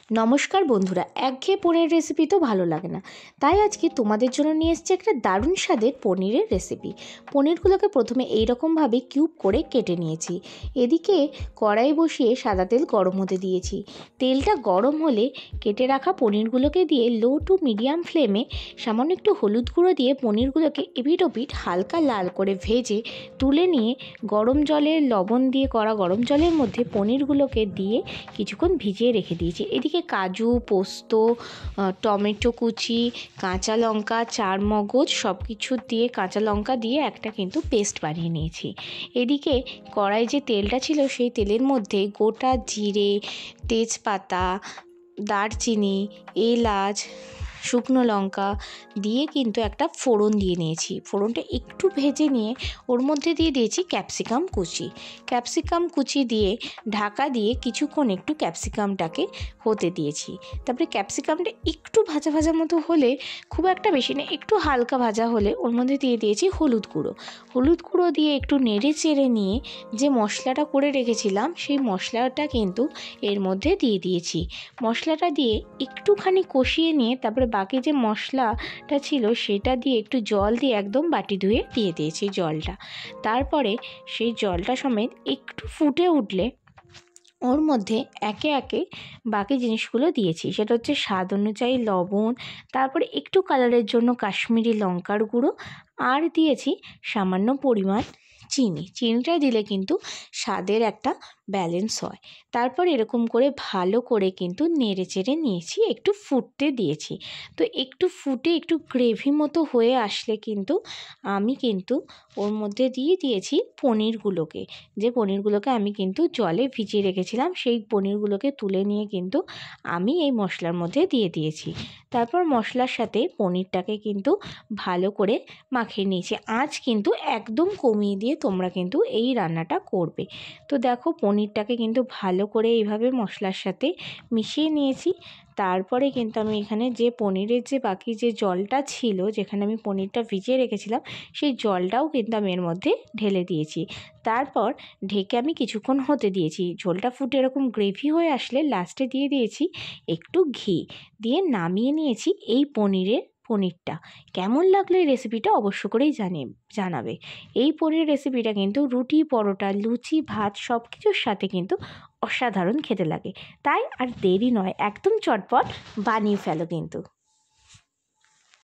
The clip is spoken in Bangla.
নমস্কার বন্ধুরা, একঘেয়ে পনির রেসিপি তো ভালো লাগে না, তাই আজকে তোমাদের জন্য নিয়ে এসেছি একটা দারুণ স্বাদের পনিরের রেসিপি। পনিরগুলোকে প্রথমে এইরকমভাবে কিউব করে কেটে নিয়েছি। এদিকে কড়াই বসিয়ে সাদা তেল গরম হতে দিয়েছি। তেলটা গরম হলে কেটে রাখা পনিরগুলোকে দিয়ে লো টু মিডিয়াম ফ্লেমে সামান্য একটু হলুদ গুঁড়ো দিয়ে পনিরগুলোকে এপিট ওপিট হালকা লাল করে ভেজে তুলে নিয়ে লবণ দিয়ে করা গরম জলের মধ্যে পনিরগুলোকে দিয়ে কিছুক্ষণ ভিজিয়ে রেখে দিয়েছি। এদিকে কাজু, পোস্ত, টমেটো কুচি, কাঁচা লঙ্কা, চারমগজ সব কিছু দিয়ে কাঁচা লঙ্কা দিয়ে একটা কিন্তু পেস্ট বানিয়ে নিয়েছি। এদিকে কড়াই যে তেলটা ছিল সেই তেলের মধ্যে গোটা জিরে, তেজপাতা, দারচিনি, এলাচ, শুকনো লঙ্কা দিয়ে কিন্তু একটা ফোড়ন দিয়ে নিয়েছি। ফোড়নটা একটু ভেজে নিয়ে ওর মধ্যে দিয়ে দিয়েছি ক্যাপসিকাম কুচি দিয়ে ঢাকা দিয়ে কিছুক্ষণ একটু ক্যাপসিকামটাকে হতে দিয়েছি। তারপরে ক্যাপসিকামটা একটু ভাজা ভাজা মতো হলে, খুব একটা বেশি না, একটু হালকা ভাজা হলে ওর মধ্যে দিয়ে দিয়েছি হলুদ গুঁড়ো দিয়ে একটু নেড়ে চেড়ে নিয়ে যে মশলাটা করে রেখেছিলাম সেই মশলাটা কিন্তু এর মধ্যে দিয়ে দিয়েছি। মশলাটা দিয়ে একটুখানি কষিয়ে নিয়ে তারপরে বাকি যে মশলাটা ছিল সেটা দিয়ে একটু জল দিয়ে একদম বাটি ধুয়ে দিয়ে দিয়েছি জলটা। তারপরে সেই জলটা সমেত একটু ফুটে উঠলে ওর মধ্যে একে একে বাকি জিনিসগুলো দিয়েছি। সেটা হচ্ছে স্বাদ অনুযায়ী লবণ, তারপরে একটু কালারের জন্য কাশ্মীরি লঙ্কার গুঁড়ো, আর দিয়েছি সামান্য পরিমাণ চিনিটা দিলে কিন্তু স্বাদের একটা ব্যালেন্স হয়। তারপর এরকম করে ভালো করে কিন্তু নেড়ে চেড়ে নিয়েছি, একটু ফুটতে দিয়েছি। তো একটু ফুটে একটু গ্রেভি মতো হয়ে আসলে কিন্তু আমি কিন্তু ওর মধ্যে দিয়ে দিয়েছি পনিরগুলোকে আমি কিন্তু জলে ভিজিয়ে রেখেছিলাম। সেই পনিরগুলোকে তুলে নিয়ে কিন্তু আমি এই মশলার মধ্যে দিয়ে দিয়েছি। তারপর মশলার সাথে পনিরটাকে কিন্তু ভালো করে মাখিয়ে নিয়েছি। আঁচ কিন্তু একদম কমিয়ে দিয়ে তোমরা কিন্তু এই রান্নাটা করবে। তো দেখো পনিরটাকে কিন্তু ভালো করে এইভাবে মশলার সাথে মিশিয়ে নিয়েছি। তারপরে কিন্তু আমি এখানে যে পনিরের যে বাকি যে জলটা ছিল, যেখানে আমি পনিরটা ভিজিয়ে রেখেছিলাম, সেই জলটাও কিন্তু আমি এর মধ্যে ঢেলে দিয়েছি। তারপর ঢেকে আমি কিছুক্ষণ হতে দিয়েছি। ঝোলটা ফুটে এরকম গ্রেভি হয়ে আসলে লাস্টে দিয়ে দিয়েছি একটু ঘি, দিয়ে নামিয়ে নিয়েছি। এই পনিরটা কেমন লাগলো এই রেসিপিটা অবশ্য করেই জানাবে। এই পনির রেসিপিটা কিন্তু রুটি, পরোটা, লুচি, ভাত সব কিছুর সাথে কিন্তু অসাধারণ খেতে লাগে। তাই আর দেরি নয়, একদম চটপট বানিয়ে ফেলো কিন্তু।